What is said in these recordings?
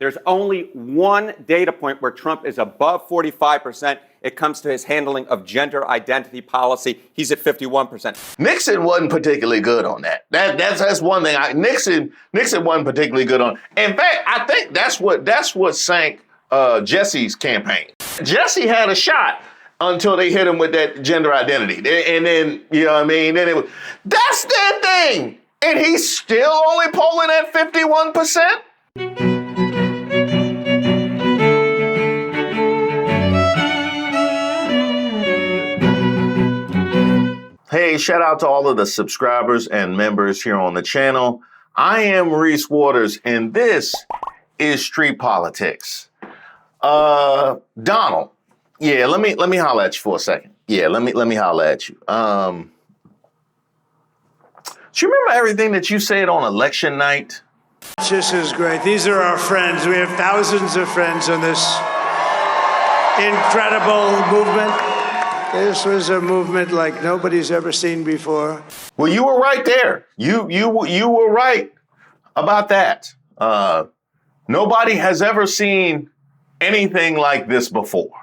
There's only one data point where Trump is above 45%. It comes to his handling of gender identity policy. He's at 51%. Nixon wasn't particularly good on that. That's one thing. Nixon wasn't particularly good on. In fact, I think that's what sank Jesse's campaign. Jesse had a shot until they hit him with that gender identity, and then you know what I mean. Then that's their thing, and he's still only polling at 51%. Hey, shout out to all of the subscribers and members here on the channel. I am Reese Waters, and this is Street Politics. Donald, yeah, let me holler at you for a second. Yeah, let me holler at you. Do you remember everything that you said on election night? This is great. These are our friends. We have thousands of friends on this incredible movement. This was a movement like nobody's ever seen before. Well, you were right there. You were right about that. Nobody has ever seen anything like this before.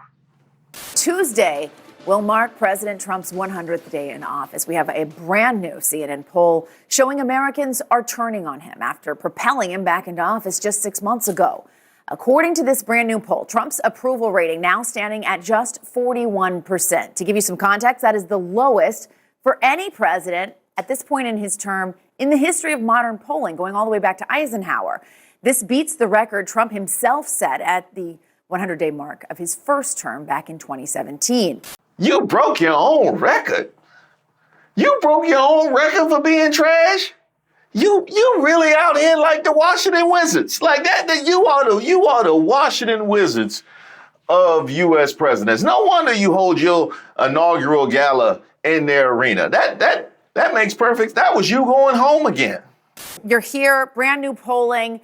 Tuesday will mark President Trump's 100th day in office. We have a brand new CNN poll showing Americans are turning on him after propelling him back into office just 6 months ago. According to this brand new poll, Trump's approval rating now standing at just 41%. To give you some context, that is the lowest for any president at this point in his term in the history of modern polling, going all the way back to Eisenhower. This beats the record Trump himself set at the 100-day mark of his first term back in 2017. You broke your own record? You broke your own record for being trash? You really out here like the Washington Wizards. Like that you are the Washington Wizards of U.S. presidents. No wonder you hold your inaugural gala in their arena. That makes perfect. That was you going home again. You're here, brand new polling.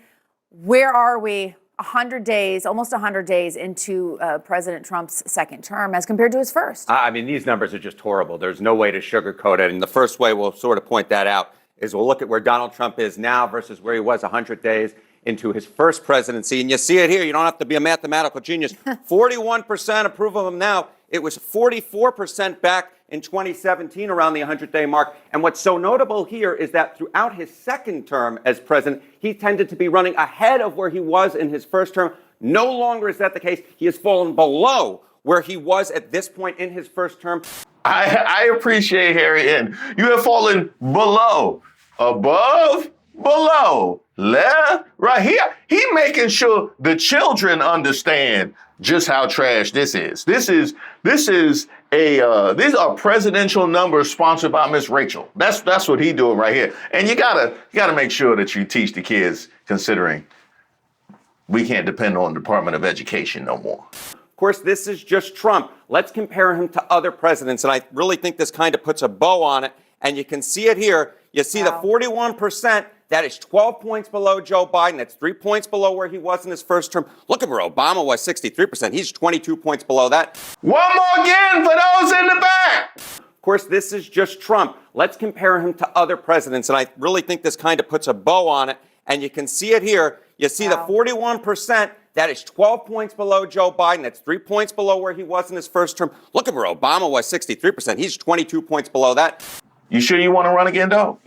Where are we 100 days, almost 100 days into President Trump's second term as compared to his first? I mean, these numbers are just horrible. There's no way to sugarcoat it. And the first way we'll sort of point that out is we'll look at where Donald Trump is now versus where he was 100 days into his first presidency. And you see it here. You don't have to be a mathematical genius. 41% approve of him now. It was 44% back in 2017 around the 100-day mark. And what's so notable here is that throughout his second term as president, he tended to be running ahead of where he was in his first term. No longer is that the case. He has fallen below where he was at this point in his first term. I appreciate Harry N. You have fallen below, above, below, left, right here. He making sure the children understand just how trash this is. This is a presidential number sponsored by Miss Rachel. That's what he doing right here. And you gotta make sure that you teach the kids, considering we can't depend on the Department of Education no more. Of course, this is just Trump. Let's compare him to other presidents. And I really think this kind of puts a bow on it. And you can see it here. You see the 41%. That is 12 points below Joe Biden. That's 3 points below where he was in his first term. Look at where Obama was, 63%. He's 22 points below that. One more again for those in the back. Of course, this is just Trump. Let's compare him to other presidents. And I really think this kind of puts a bow on it. And you can see it here. You see the 41%. That is 12 points below Joe Biden. That's 3 points below where he was in his first term. Look at where Obama was, 63%. He's 22 points below that. You sure you want to run again, dog?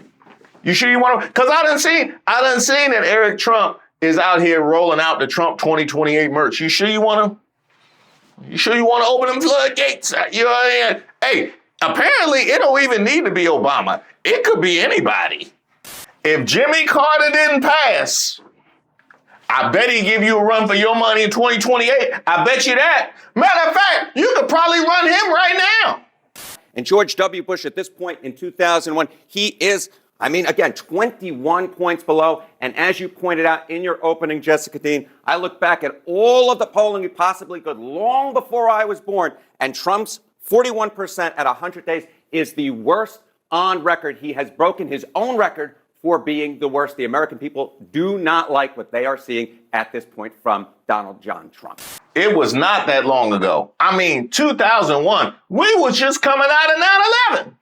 You sure you want to? Because I done seen that Eric Trump is out here rolling out the Trump 2028 merch. You sure you want to open them floodgates? You know what I mean? Hey, apparently it don't even need to be Obama. It could be anybody. If Jimmy Carter didn't pass, I bet he'd give you a run for your money in 2028. I bet you that. Matter of fact, you could probably run him right now. And George W. Bush at this point in 2001, he is, again, 21 points below. And as you pointed out in your opening, Jessica Dean, I look back at all of the polling we possibly could long before I was born. And Trump's 41% at 100 days is the worst on record. He has broken his own record for being the worst. The American people do not like what they are seeing at this point from Donald John Trump. It was not that long ago. 2001, we were just coming out of 9/11.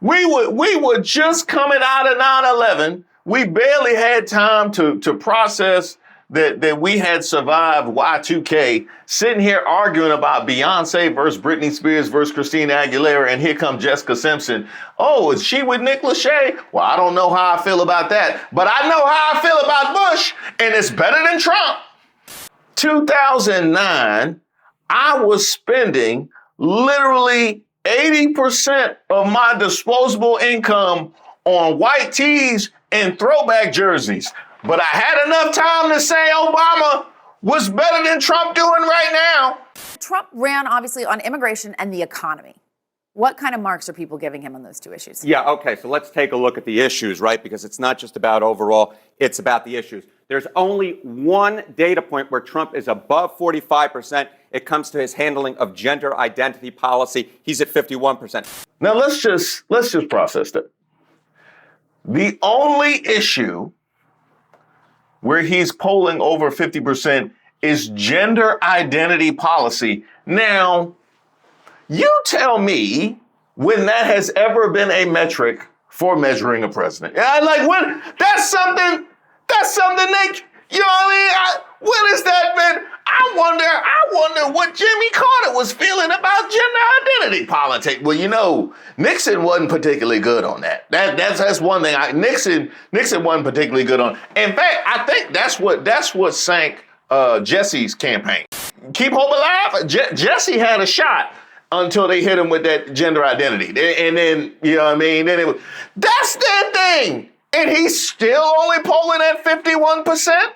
We were just coming out of 9/11. We barely had time to process that we had survived Y2K, sitting here arguing about Beyonce versus Britney Spears versus Christina Aguilera, and here comes Jessica Simpson. Oh, is she with Nick Lachey? Well, I don't know how I feel about that, but I know how I feel about Bush, and it's better than Trump. 2009, I was spending literally 80% of my disposable income on white tees and throwback jerseys. But I had enough time to say Obama was better than Trump doing right now. Trump ran obviously on immigration and the economy. What kind of marks are people giving him on those two issues? Yeah, okay, so let's take a look at the issues, right? Because it's not just about overall, it's about the issues. There's only one data point where Trump is above 45%. It comes to his handling of gender identity policy. He's at 51%. Now let's just process that. The only issue where he's polling over 50% is gender identity policy. Now, you tell me when that has ever been a metric for measuring a president. When that's something that, you know what I mean? When has that been? I wonder what Jimmy Carter was feeling about gender identity politics. Well, you know, Nixon wasn't particularly good on that. That's one thing. Nixon wasn't particularly good on. In fact, I think that's what sank Jesse's campaign. Keep hope alive. Jesse had a shot until they hit him with that gender identity, and then you know what I mean. Then that's their thing, and he's still only polling at 51%.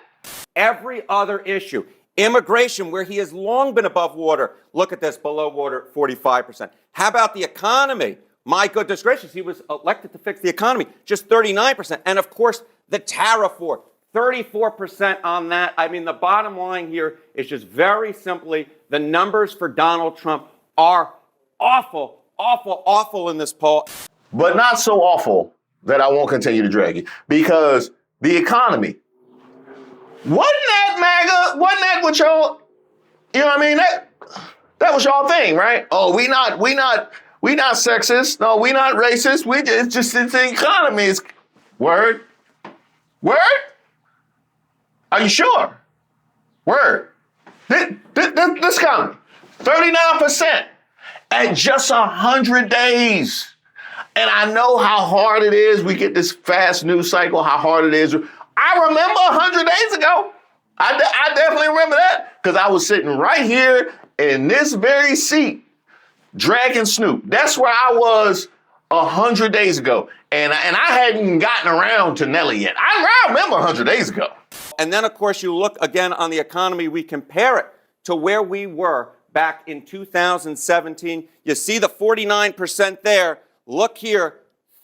Every other issue, immigration, where he has long been above water, look at this, below water, 45%. How about the economy? My goodness gracious, he was elected to fix the economy, just 39%. And of course, the tariff war, 34% on that. I mean, the bottom line here is just very simply, the numbers for Donald Trump are awful, awful, awful in this poll. But not so awful that I won't continue to drag you, because the economy, wasn't that what y'all, you know what I mean? That was y'all thing, right? Oh, we not sexist. No, we not racist. It's just the economy is, word? Are you sure? Word. This economy, 39% at just 100 days. And I know how hard it is. We get this fast news cycle, how hard it is. I remember 100 days ago. I definitely remember that, because I was sitting right here in this very seat, dragging Snoop. That's where I was 100 days ago. And I hadn't gotten around to Nelly yet. I remember 100 days ago. And then, of course, you look again on the economy, we compare it to where we were back in 2017. You see the 49% there. Look here,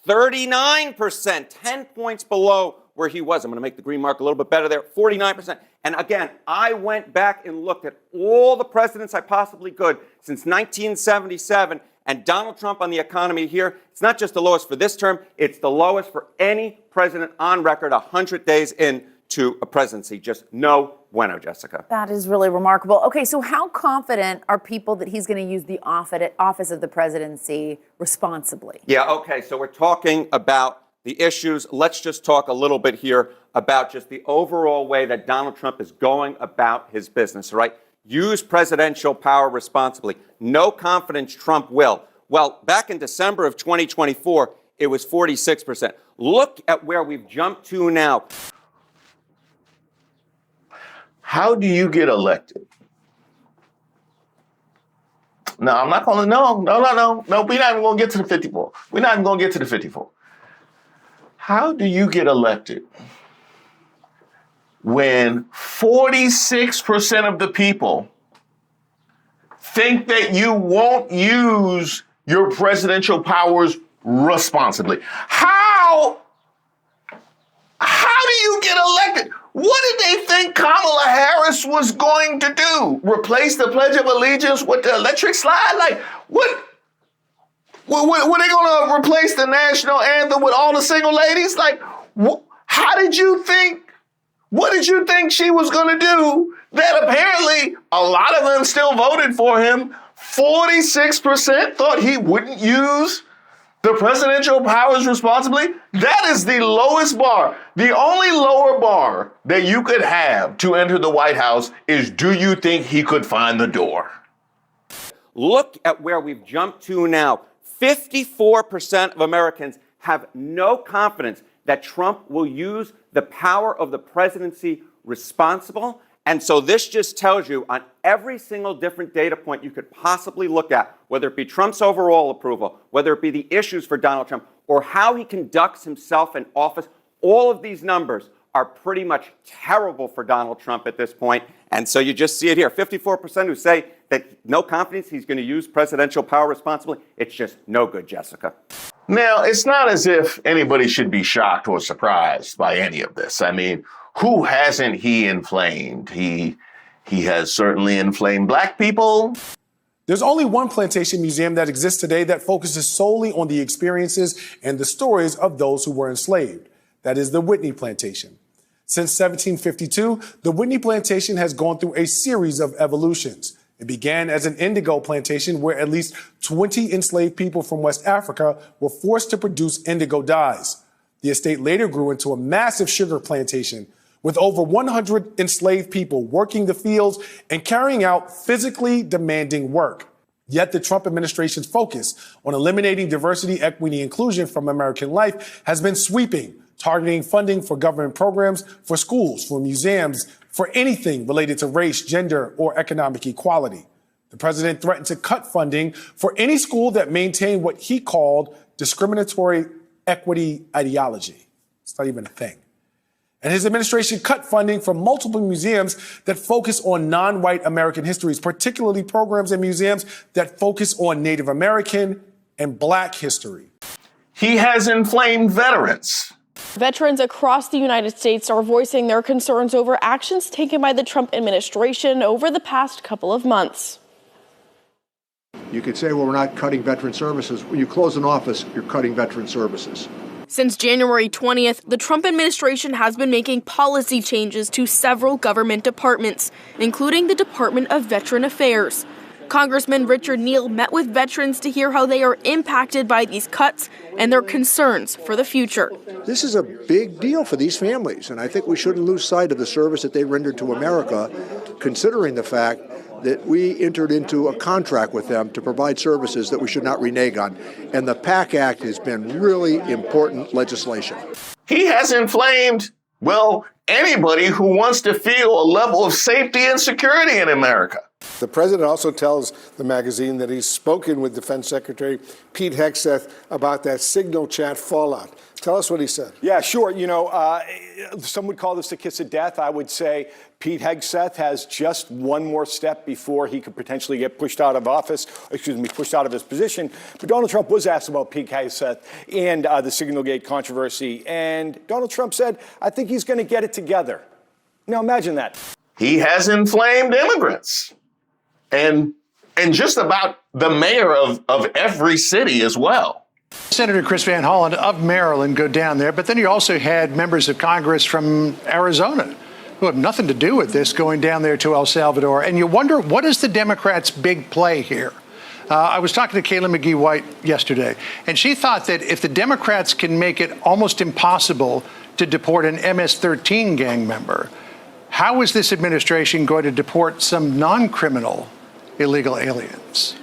39%, 10 points below where he was. I'm going to make the green mark a little bit better there, 49%. And again, I went back and looked at all the presidents I possibly could since 1977, and Donald Trump on the economy here, it's not just the lowest for this term, it's the lowest for any president on record 100 days into a presidency. Just no bueno, Jessica. That is really remarkable. Okay, so how confident are people that he's going to use the office of the presidency responsibly? Yeah, okay, so we're talking about the issues. Let's just talk a little bit here about just the overall way that Donald Trump is going about his business, right? Use presidential power responsibly. No confidence Trump will. Well, back in December of 2024, it was 46%. Look at where we've jumped to now. How do you get elected? No, I'm not going to, no. We're not even going to get to the 54. We're not even going to get to the 54. How do you get elected when 46% of the people think that you won't use your presidential powers responsibly? How do you get elected? What did they think Kamala Harris was going to do? Replace the Pledge of Allegiance with the electric slide? Like, what? Were they going to replace the national anthem with all the single ladies? Like, how did you think? What did you think she was going to do that apparently a lot of them still voted for him? 46% thought he wouldn't use the presidential powers responsibly, that is the lowest bar. The only lower bar that you could have to enter the White House is, do you think he could find the door? Look at where we've jumped to now. 54% of Americans have no confidence that Trump will use the power of the presidency responsible. And so this just tells you on every single different data point you could possibly look at, whether it be Trump's overall approval, whether it be the issues for Donald Trump, or how he conducts himself in office, all of these numbers are pretty much terrible for Donald Trump at this point. And so you just see it here. 54% who say that no confidence he's going to use presidential power responsibly. It's just no good, Jessica. Now, it's not as if anybody should be shocked or surprised by any of this. I mean, who hasn't he inflamed? He has certainly inflamed black people. There's only one plantation museum that exists today that focuses solely on the experiences and the stories of those who were enslaved. That is the Whitney Plantation. Since 1752, the Whitney Plantation has gone through a series of evolutions. It began as an indigo plantation where at least 20 enslaved people from West Africa were forced to produce indigo dyes. The estate later grew into a massive sugar plantation with over 100 enslaved people working the fields and carrying out physically demanding work. Yet the Trump administration's focus on eliminating diversity, equity, and inclusion from American life has been sweeping, targeting funding for government programs, for schools, for museums, for anything related to race, gender, or economic equality. The president threatened to cut funding for any school that maintained what he called discriminatory equity ideology. It's not even a thing. And his administration cut funding from multiple museums that focus on non-white American histories, particularly programs and museums that focus on Native American and Black history. He has inflamed veterans. Veterans across the United States are voicing their concerns over actions taken by the Trump administration over the past couple of months. You could say, well, we're not cutting veteran services. When you close an office, you're cutting veteran services. Since January 20th, the Trump administration has been making policy changes to several government departments, including the Department of Veteran Affairs. Congressman Richard Neal met with veterans to hear how they are impacted by these cuts and their concerns for the future. This is a big deal for these families, and I think we shouldn't lose sight of the service that they rendered to America, considering the fact that we entered into a contract with them to provide services that we should not renege on. And the PAC Act has been really important legislation. He has inflamed, well, anybody who wants to feel a level of safety and security in America. The president also tells the magazine that he's spoken with Defense Secretary Pete Hegseth about that signal chat fallout. Tell us what he said. Yeah, sure. You know, some would call this a kiss of death. I would say Pete Hegseth has just one more step before he could potentially get pushed out of pushed out of his position. But Donald Trump was asked about Pete Hegseth and the Signalgate controversy. And Donald Trump said, I think he's going to get it together. Now, imagine that. He has inflamed immigrants. And just about the mayor of every city as well. Senator Chris Van Hollen of Maryland go down there, but then you also had members of Congress from Arizona who have nothing to do with this going down there to El Salvador. And you wonder, what is the Democrats' big play here? I was talking to Kayla McGee-White yesterday, and she thought that if the Democrats can make it almost impossible to deport an MS-13 gang member, how is this administration going to deport some non-criminal illegal aliens?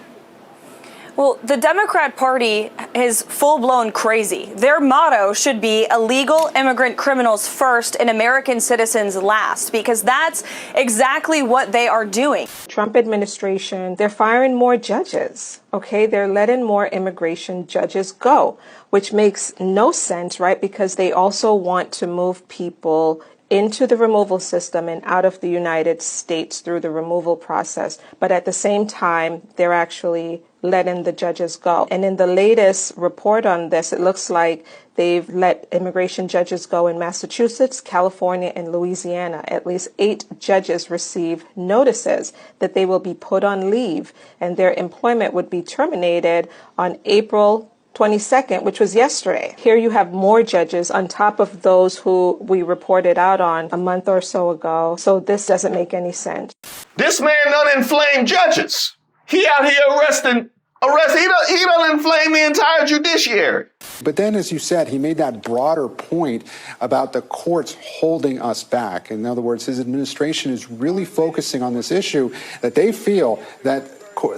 Well, the Democrat Party is full-blown crazy. Their motto should be illegal immigrant criminals first and American citizens last, because that's exactly what they are doing. Trump administration, they're firing more judges, okay? They're letting more immigration judges go, which makes no sense, right? Because they also want to move people into the removal system and out of the United States through the removal process. But at the same time, they're actually letting the judges go. And in the latest report on this, it looks like they've let immigration judges go in Massachusetts, California, and Louisiana. At least 8 judges received notices that they will be put on leave and their employment would be terminated on April 22nd, which was yesterday. Here you have more judges on top of those who we reported out on a month or so ago. So this doesn't make any sense. This man done inflamed judges. He out here arresting arrest. He done inflame the entire judiciary. But then, as you said, he made that broader point about the courts holding us back. In other words, his administration is really focusing on this issue that they feel that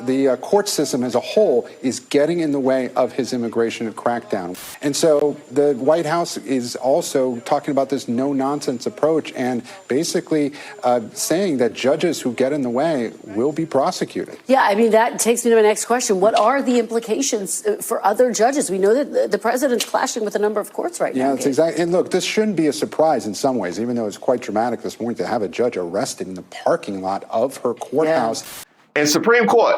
the court system as a whole is getting in the way of his immigration crackdown. And so the White House is also talking about this no-nonsense approach and basically saying that judges who get in the way will be prosecuted. Yeah, I mean, that takes me to my next question. What are the implications for other judges? We know that the president's clashing with a number of courts right now. Yeah, that's exactly. And look, this shouldn't be a surprise in some ways, even though it's quite dramatic this morning to have a judge arrested in the parking lot of her courthouse. Yeah. And Supreme Court,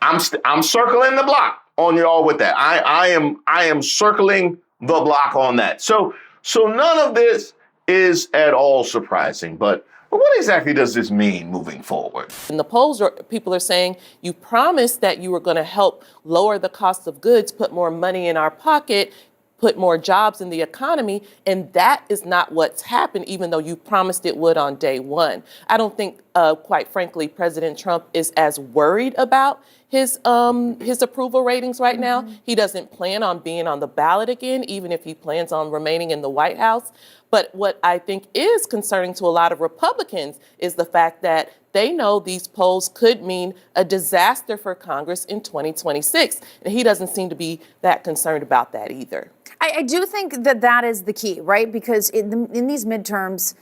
I'm circling the block on y'all with that. I am circling the block on that. So none of this is at all surprising. But what exactly does this mean moving forward? In the polls, people are saying you promised that you were going to help lower the cost of goods, put more money in our pocket, put more jobs in the economy, and that is not what's happened, even though you promised it would on day one. I don't think, quite frankly, President Trump is as worried about his approval ratings right now. He doesn't plan on being on the ballot again, even if he plans on remaining in the White House. But what I think is concerning to a lot of Republicans is the fact that they know these polls could mean a disaster for Congress in 2026. And he doesn't seem to be that concerned about that either. I do think that is the key, right? Because in these midterms,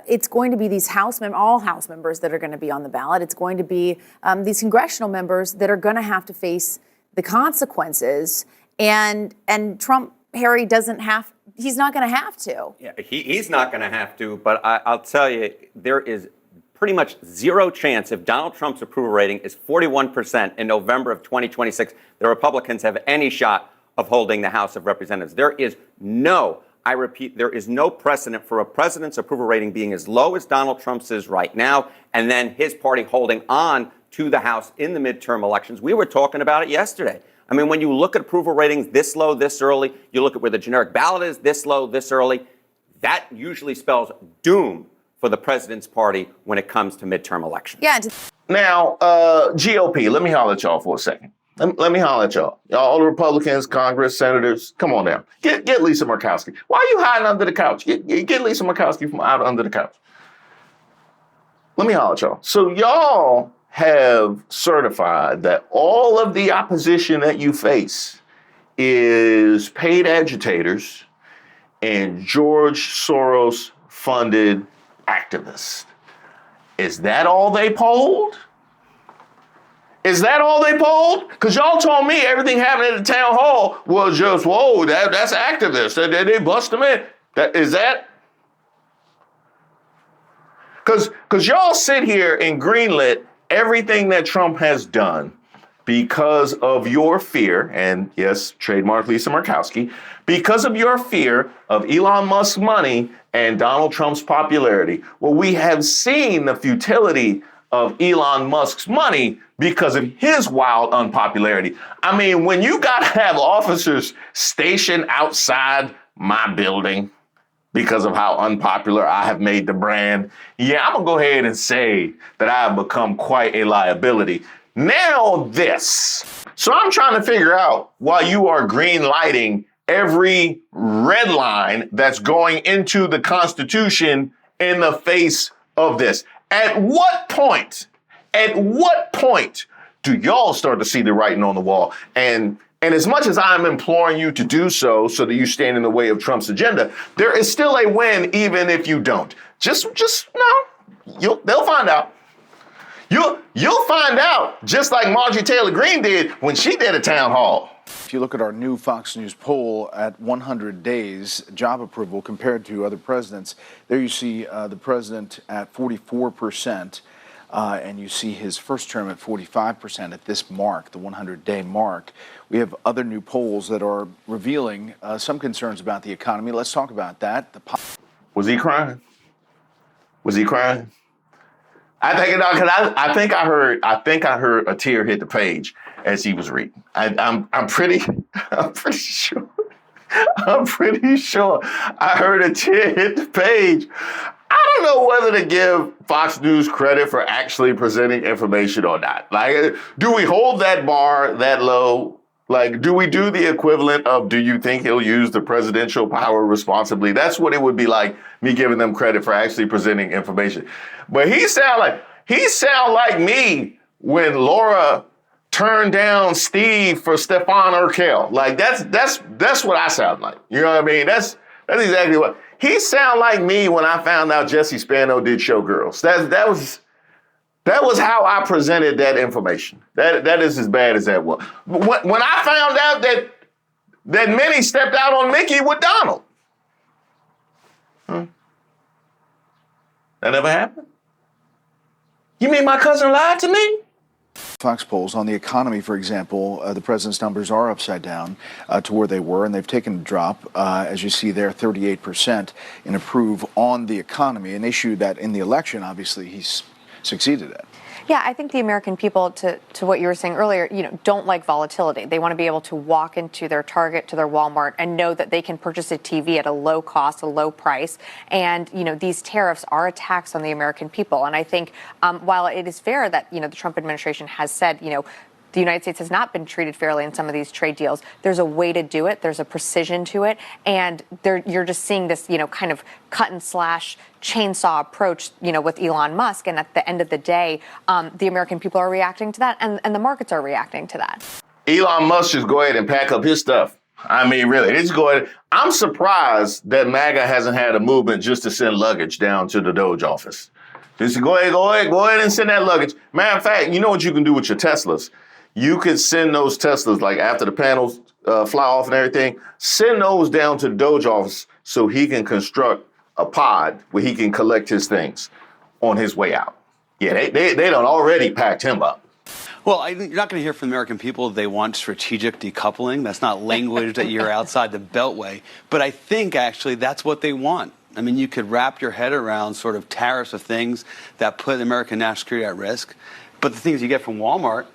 it's going to be these all House members that are going to be on the ballot. It's going to be these congressional members that are going to have to face the consequences. And Trump, Harry, he's not going to have to. Yeah, he's not going to have to. But I'll tell you, there is pretty much zero chance if Donald Trump's approval rating is 41% in November of 2026, the Republicans have any shot of holding the House of Representatives. I repeat, there is no precedent for a president's approval rating being as low as Donald Trump's is right now, and then his party holding on to the House in the midterm elections. We were talking about it yesterday. I mean, when you look at approval ratings this low, this early, you look at where the generic ballot is this low, this early, that usually spells doom for the president's party when it comes to midterm elections. Yeah. Now, GOP, let me holler at y'all for a second. Let me holler at y'all. All the Republicans, Congress, senators, come on now. Get Lisa Murkowski. Why are you hiding under the couch? Get Lisa Murkowski from out under the couch. Let me holler at y'all. So y'all have certified that all of the opposition that you face is paid agitators and George Soros-funded activists. Is that all they polled? Is that all they polled? Because y'all told me everything happening at the town hall was just, whoa, that's activists. They bust them in. Is that? Because y'all sit here and greenlit everything that Trump has done because of your fear, and yes, trademark Lisa Murkowski, because of your fear of Elon Musk's money and Donald Trump's popularity. Well, we have seen the futility of Elon Musk's money because of his wild unpopularity. I mean, when you got to have officers stationed outside my building because of how unpopular I have made the brand, yeah, I'm going to go ahead and say that I have become quite a liability. Now this. So I'm trying to figure out why you are green lighting every red line that's going into the Constitution in the face of this. At what point do y'all start to see the writing on the wall? And as much as I'm imploring you to do so that you stand in the way of Trump's agenda, there is still a win even if you don't. Just no, they'll find out. You'll find out, just like Marjorie Taylor Greene did when she did a town hall. If you look at our new Fox News poll at 100 days job approval compared to other presidents, there you see the president at 44%, and you see his first term at 45% at this mark, the 100-day mark. We have other new polls that are revealing some concerns about the economy. Let's talk about that. Was he crying? Was he crying? I think I heard a tear hit the page as he was reading. I'm pretty sure I heard a tear hit the page. I don't know whether to give Fox News credit for actually presenting information or not. Like, do we hold that bar that low? Like, do we do the equivalent of, do you think he'll use the presidential power responsibly? That's what it would be like, me giving them credit for actually presenting information. But he sound like me when Laura turned down Steve for Stephon Urkel. Like, that's what I sound like. You know what I mean? That's exactly what. He sound like me when I found out Jesse Spano did Showgirls. That was how I presented that information. That is as bad as that was. When I found out that Minnie stepped out on Mickey with Donald. That never happened? You mean my cousin lied to me? Fox polls on the economy, for example, the president's numbers are upside down to where they were, and they've taken a drop, as you see there, 38% in approve on the economy, an issue that in the election, obviously, he's succeeded at. Yeah, I think the American people, to what you were saying earlier, don't like volatility. They want to be able to walk into their Target, to their Walmart, and know that they can purchase a TV at a low cost, a low price. And, these tariffs are a tax on the American people. And I think while it is fair that, the Trump administration has said, the United States has not been treated fairly in some of these trade deals, there's a way to do it. There's a precision to it. And you're just seeing this, kind of cut and slash chainsaw approach, with Elon Musk. And at the end of the day, the American people are reacting to that, and the markets are reacting to that. Elon Musk just go ahead and pack up his stuff. I mean, really, just go ahead. I'm surprised that MAGA hasn't had a movement just to send luggage down to the Doge office. Just go ahead and send that luggage. Matter of fact, you know what you can do with your Teslas? You could send those Teslas, like after the panels fly off and everything, send those down to the Doge office so he can construct a pod where he can collect his things on his way out. Yeah, they done already packed him up. Well, you're not going to hear from the American people they want strategic decoupling. That's not language that you're outside the Beltway. But I think, actually, that's what they want. I mean, you could wrap your head around sort of tariffs of things that put American national security at risk. But the things you get from Walmart,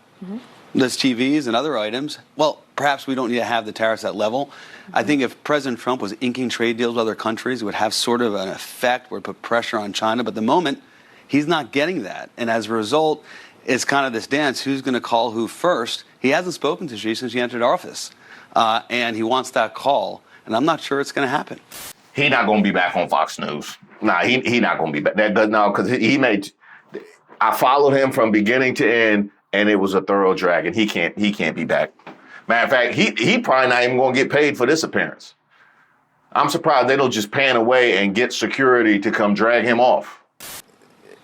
those TVs and other items, well, perhaps we don't need to have the tariffs at that level. I think if President Trump was inking trade deals with other countries, it would have sort of an effect where it put pressure on China. But at the moment, he's not getting that. And as a result, it's kind of this dance, who's going to call who first. He hasn't spoken to Xi since he entered office. And he wants that call. And I'm not sure it's going to happen. He not going to be back on Fox News. Nah, he not going to be back. No, because I followed him from beginning to end, and it was a thorough drag, and he can't be back. Matter of fact, he probably not even going to get paid for this appearance. I'm surprised they don't just pan away and get security to come drag him off.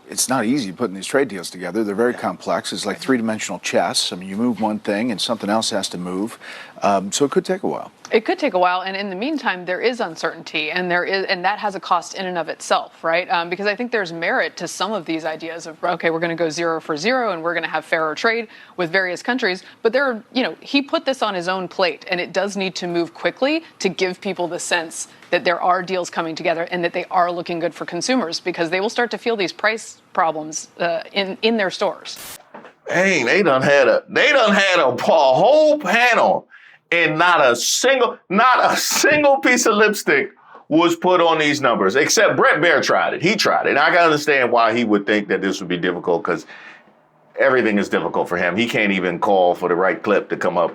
It's not easy putting these trade deals together. They're very complex. It's like three-dimensional chess. I mean, you move one thing and something else has to move. So it could take a while. It could take a while, and in the meantime, there is uncertainty, and that has a cost in and of itself, right? Because I think there's merit to some of these ideas of, okay, we're going to go zero for zero, and we're going to have fairer trade with various countries. But he put this on his own plate, and it does need to move quickly to give people the sense that there are deals coming together and that they are looking good for consumers, because they will start to feel these price problems in their stores. Hey, they done had a whole panel. And not a single piece of lipstick was put on these numbers, except Bret Baier tried it. He tried it. And I can understand why he would think that this would be difficult, because everything is difficult for him. He can't even call for the right clip to come up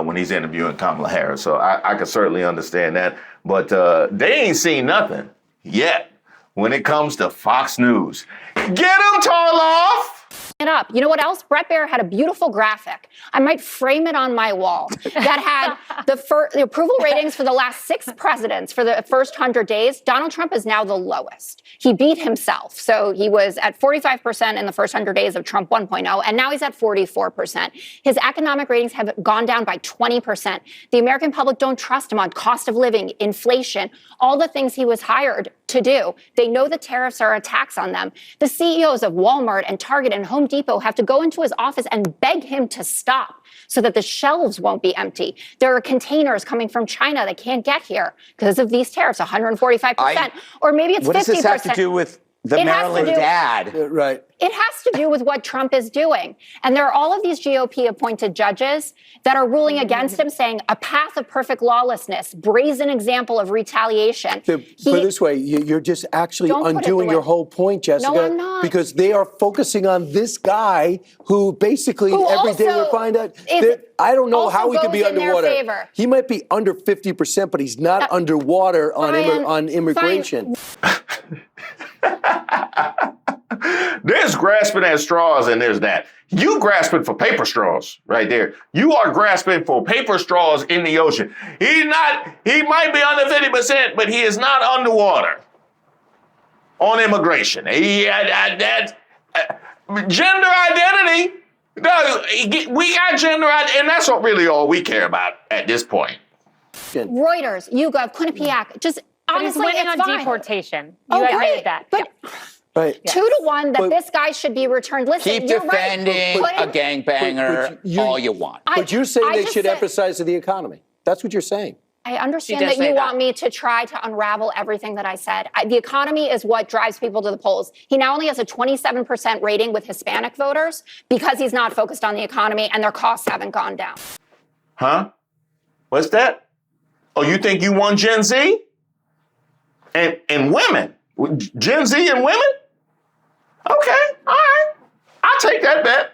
when he's interviewing Kamala Harris. So I can certainly understand that. But they ain't seen nothing yet when it comes to Fox News. Get him, Tarloff! It up. You know what else? Bret Baier had a beautiful graphic. I might frame it on my wall that had the approval ratings for the last 6 presidents for the first 100 days. Donald Trump is now the lowest. He beat himself. So he was at 45% in the first 100 days of Trump 1.0, and now he's at 44%. His economic ratings have gone down by 20%. The American public don't trust him on cost of living, inflation, all the things he was hired to do. They know the tariffs are a tax on them. The CEOs of Walmart and Target and Home Depot have to go into his office and beg him to stop so that the shelves won't be empty. There are containers coming from China that can't get here because of these tariffs, 145%, or maybe it's 50%. What does this have to do with the Maryland dad? Right. It has to do with what Trump is doing. And there are all of these GOP appointed judges that are ruling against him, saying a path of perfect lawlessness, brazen example of retaliation. Put it this way, you're just actually Don't put it undoing the your way- whole point, Jessica. No, I'm not. Because they are focusing on this guy who basically Who every day also we find out is- that I don't know also how he could be goes in their underwater. favor. He might be under 50%, but he's not underwater Brian, on immigration. There's grasping at straws and there's that. You grasping for paper straws right there. You are grasping for paper straws in the ocean. He might be under 50%, but he is not underwater on immigration. Gender identity. No, we got gender identity, and that's really all we care about at this point. Reuters, YouGov, Quinnipiac, just But he's honestly, winning it's on fine. deportation. Oh, You admitted great. that. But Right. 2-1 that But- this guy should be returned. Listen, Keep you're defending right. a gangbanger all you want. But you're saying I they just should said- emphasize the economy. That's what you're saying. I understand She did that say you that. want me to try to unravel everything that I said. The economy is what drives people to the polls. He now only has a 27% rating with Hispanic voters because he's not focused on the economy and their costs haven't gone down. Huh? What's that? Oh, you think you won Gen Z? And women? Gen Z and women? Okay, all right. I'll take that bet.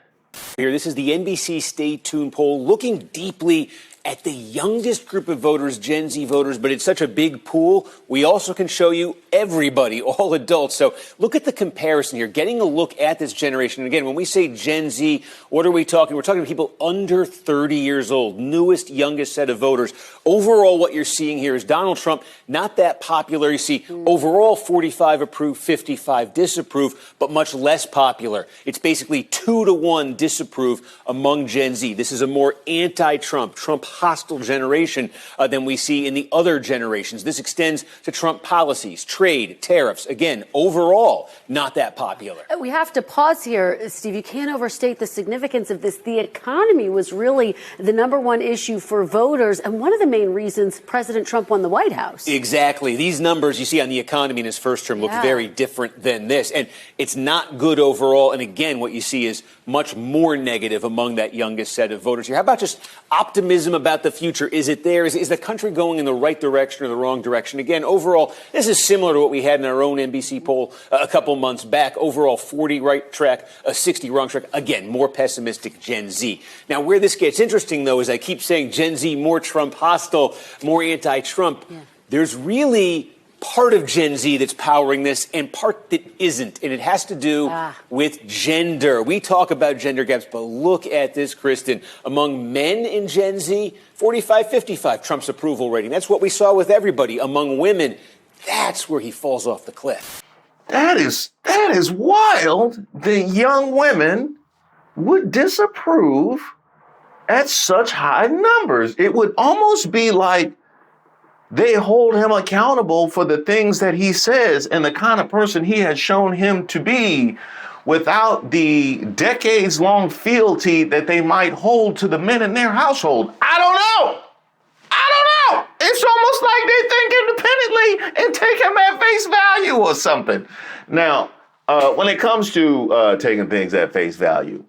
Here, this is the NBC Stay Tuned poll looking deeply at the youngest group of voters, Gen Z voters, but it's such a big pool. We also can show you everybody, all adults. So look at the comparison here, getting a look at this generation. And again, when we say Gen Z, what are we talking? We're talking people under 30 years old, newest, youngest set of voters. Overall, what you're seeing here is Donald Trump, not that popular. You see, overall, 45 approve, 55 disapprove, but much less popular. It's basically 2-1 disapprove among Gen Z. This is a more anti-Trump, Trump hostile generation than we see in the other generations. This extends to Trump policies, trade, tariffs. Again, overall, not that popular. We have to pause here, Steve. You can't overstate the significance of this. The economy was really the number one issue for voters, and one of the main reasons President Trump won the White House. Exactly. These numbers you see on the economy in his first term look very different than this. And it's not good overall. And again, what you see is much more negative among that youngest set of voters here. How about just optimism about the future? Is it there? Is the country going in the right direction or the wrong direction? Again, overall, this is similar to what we had in our own NBC poll a couple months back. Overall, 40 right track, 60 wrong track. Again, more pessimistic Gen Z. Now, where this gets interesting, though, is I keep saying Gen Z, more Trump hostile, more anti-Trump. There's really part of Gen Z that's powering this and part that isn't. And it has to do with gender. We talk about gender gaps, but look at this, Kristen. Among men in Gen Z, 45-55, Trump's approval rating. That's what we saw with everybody. Among women, that's where he falls off the cliff. That is wild that young women would disapprove at such high numbers. It would almost be like they hold him accountable for the things that he says and the kind of person he has shown him to be without the decades-long fealty that they might hold to the men in their household. I don't know. It's almost like they think independently and take him at face value or something. Now, when it comes to taking things at face value,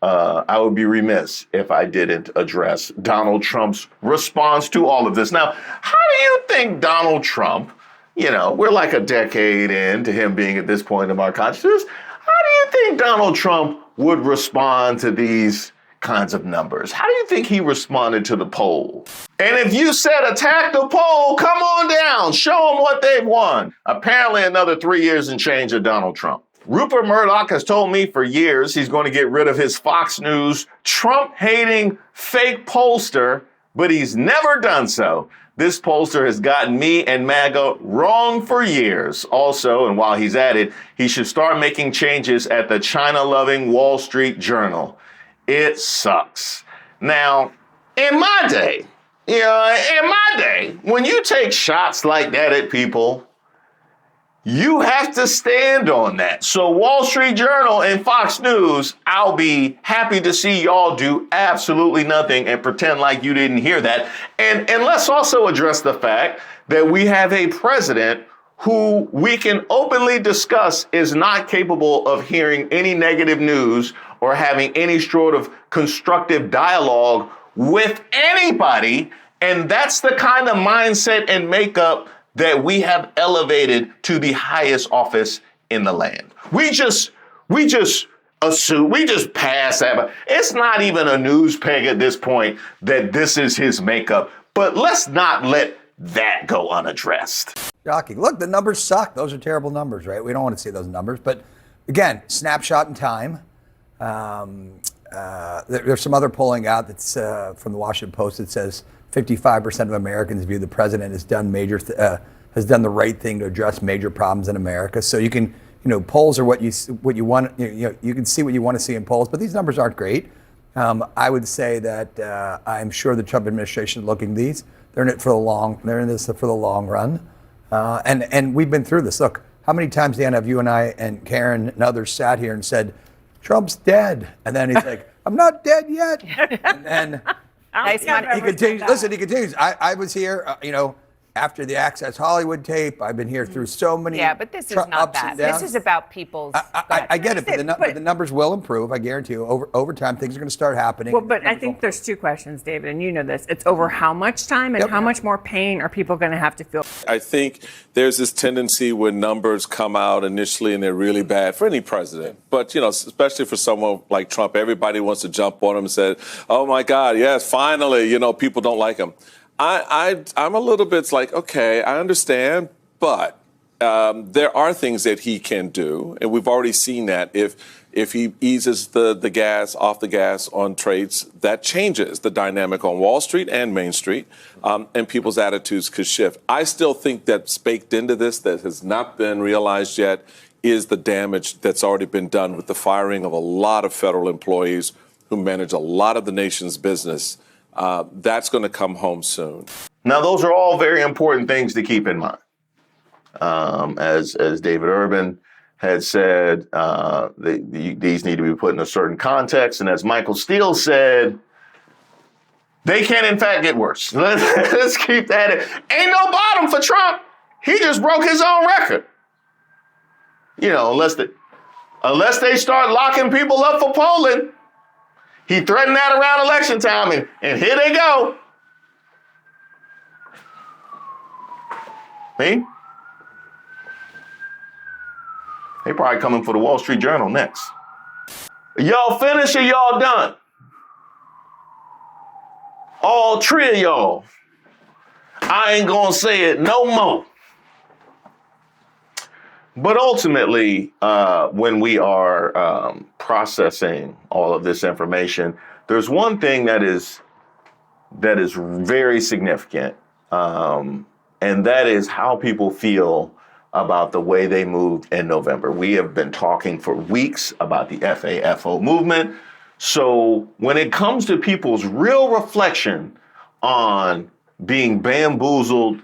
I would be remiss if I didn't address Donald Trump's response to all of this. Now, how do you think Donald Trump, we're like a decade into him being at this point of our consciousness, how do you think Donald Trump would respond to these kinds of numbers? How do you think he responded to the poll? And if you said attack the poll, come on down, show them what they've won. Apparently another 3 years and change of Donald Trump. Rupert Murdoch has told me for years he's going to get rid of his Fox News Trump-hating fake pollster, but he's never done so. This pollster has gotten me and MAGA wrong for years. Also, and while he's at it, he should start making changes at the China-loving Wall Street Journal. It sucks. Now, in my day, when you take shots like that at people, you have to stand on that. So Wall Street Journal and Fox News, I'll be happy to see y'all do absolutely nothing and pretend like you didn't hear that. And let's also address the fact that we have a president who we can openly discuss is not capable of hearing any negative news or having any sort of constructive dialogue with anybody. And that's the kind of mindset and makeup that we have elevated to the highest office in the land. We just assume, we just pass that. It's not even a news peg at this point that this is his makeup. But let's not let that go unaddressed. Shocking. Look, the numbers suck. Those are terrible numbers, right? We don't want to see those numbers. But again, snapshot in time. There's some other polling out that's from the Washington Post that says 55% of Americans view the president has done the right thing to address major problems in America. So you can, polls are what you want. You can see what you want to see in polls, but these numbers aren't great. I would say that I'm sure the Trump administration is looking at these. They're in it for the long. They're in this for the long run. And we've been through this. Look, how many times, Dan, have you and I and Karen and others sat here and said, Trump's dead. And then he's like, I'm not dead yet. And then he continues. Listen, he continues. I was here, after the Access Hollywood tape. I've been here through so many. Yeah, but this is not that. This is about people's. I get it, but the numbers will improve. I guarantee you. Over time, things are going to start happening. Well, but I think there's two questions, David, and you know this. It's over how much time and how much more pain are people going to have to feel? I think there's this tendency when numbers come out initially and they're really bad for any president. But, especially for someone like Trump, everybody wants to jump on him and say, oh, my God, yes, finally, people don't like him. I'm a little bit like, okay, I understand, but there are things that he can do, and we've already seen that. If he eases the gas off the gas on trades, that changes the dynamic on Wall Street and Main Street, and people's attitudes could shift. I still think that's baked into this that has not been realized yet is the damage that's already been done with the firing of a lot of federal employees who manage a lot of the nation's business. That's going to come home soon. Now, those are all very important things to keep in mind. As David Urban had said, these need to be put in a certain context. And as Michael Steele said, they can, in fact, get worse. Let's keep that in. Ain't no bottom for Trump. He just broke his own record. Unless they start locking people up for polling. He threatened that around election time, and here they go. Me? They probably coming for the Wall Street Journal next. Y'all finished or y'all done? All three of y'all. I ain't gonna say it no more. But ultimately, when we are processing all of this information, there's one thing that is very significant, and that is how people feel about the way they moved in November. We have been talking for weeks about the FAFO movement. So when it comes to people's real reflection on being bamboozled,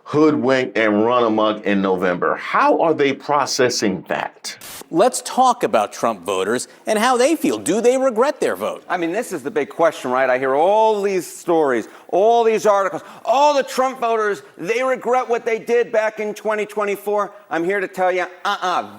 hoodwinked, and run amok in November, how are they processing that? Let's talk about Trump voters and how they feel. Do they regret their vote? I mean, this is the big question, right? I hear all these stories, all these articles. All the Trump voters, they regret what they did back in 2024. I'm here to tell you,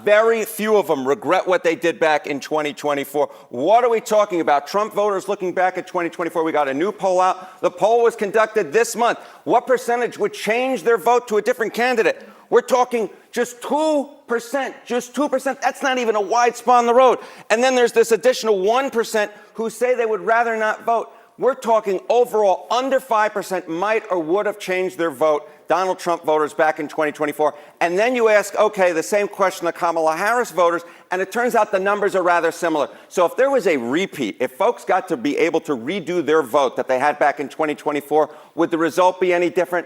very few of them regret what they did back in 2024. What are we talking about? Trump voters looking back at 2024. We got a new poll out. The poll was conducted this month. What percentage would change their vote to a different candidate? We're talking just 2%, just 2%. That's not even a wide spot on the road. And then there's this additional 1% who say they would rather not vote. We're talking overall under 5% might or would have changed their vote, Donald Trump voters back in 2024. And then you ask, okay, the same question to Kamala Harris voters, and it turns out the numbers are rather similar. So if there was a repeat, if folks got to be able to redo their vote that they had back in 2024, would the result be any different?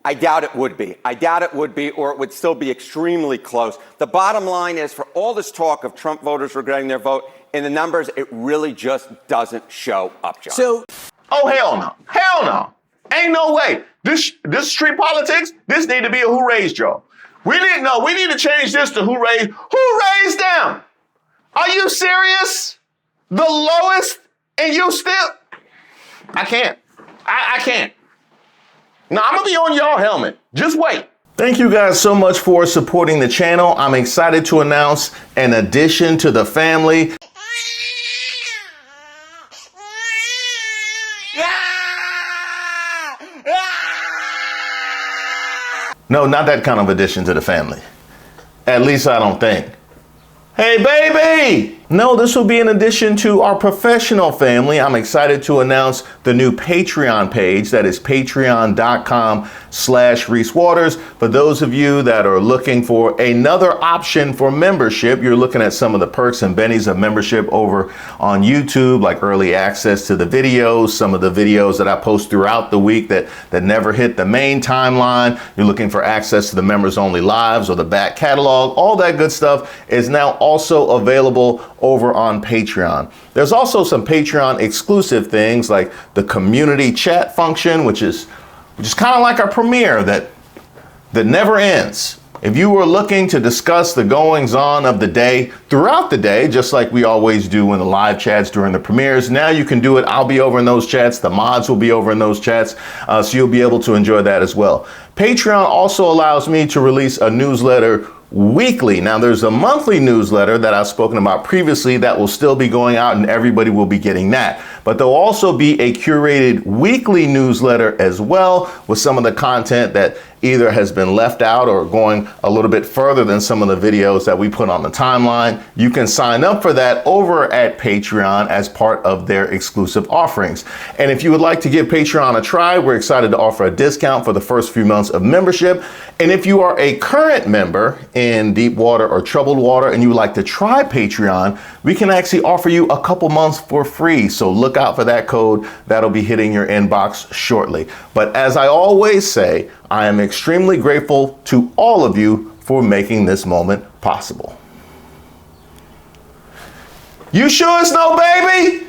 I doubt it would be. I doubt it would be, or it would still be extremely close. The bottom line is, for all this talk of Trump voters regretting their vote, in the numbers, it really just doesn't show up, John. Oh, hell no. Hell no. Ain't no way. This street politics, this need to be a who raised y'all. We need to change this to who raised them. Are you serious? The lowest, and you still? I can't. I can't. Now, I'm going to be on y'all helmet. Just wait. Thank you guys so much for supporting the channel. I'm excited to announce an addition to the family. No, not that kind of addition to the family. At least I don't think. Hey, baby! No, this will be in addition to our professional family. I'm excited to announce the new Patreon page. That is patreon.com/Reese Waters. For those of you that are looking for another option for membership, you're looking at some of the perks and bennies of membership over on YouTube, like early access to the videos, some of the videos that I post throughout the week that never hit the main timeline. You're looking for access to the members only lives or the back catalog. All that good stuff is now also available over on Patreon. There's also some Patreon exclusive things like the community chat function, which is kind of like our premiere that never ends. If you were looking to discuss the goings on of the day throughout the day, just like we always do in the live chats during the premieres, now you can do it. I'll be over in those chats. The mods will be over in those chats. So you'll be able to enjoy that as well. Patreon also allows me to release a newsletter weekly. Now there's a monthly newsletter that I've spoken about previously that will still be going out and everybody will be getting that. But there'll also be a curated weekly newsletter as well with some of the content that either has been left out or going a little bit further than some of the videos that we put on the timeline. You can sign up for that over at Patreon as part of their exclusive offerings. And if you would like to give Patreon a try, we're excited to offer a discount for the first few months of membership. And if you are a current member in deep water or troubled water and you would like to try Patreon, we can actually offer you a couple months for free. So look out for that code. That'll be hitting your inbox shortly. But as I always say, I am extremely grateful to all of you for making this moment possible. You sure it's no baby?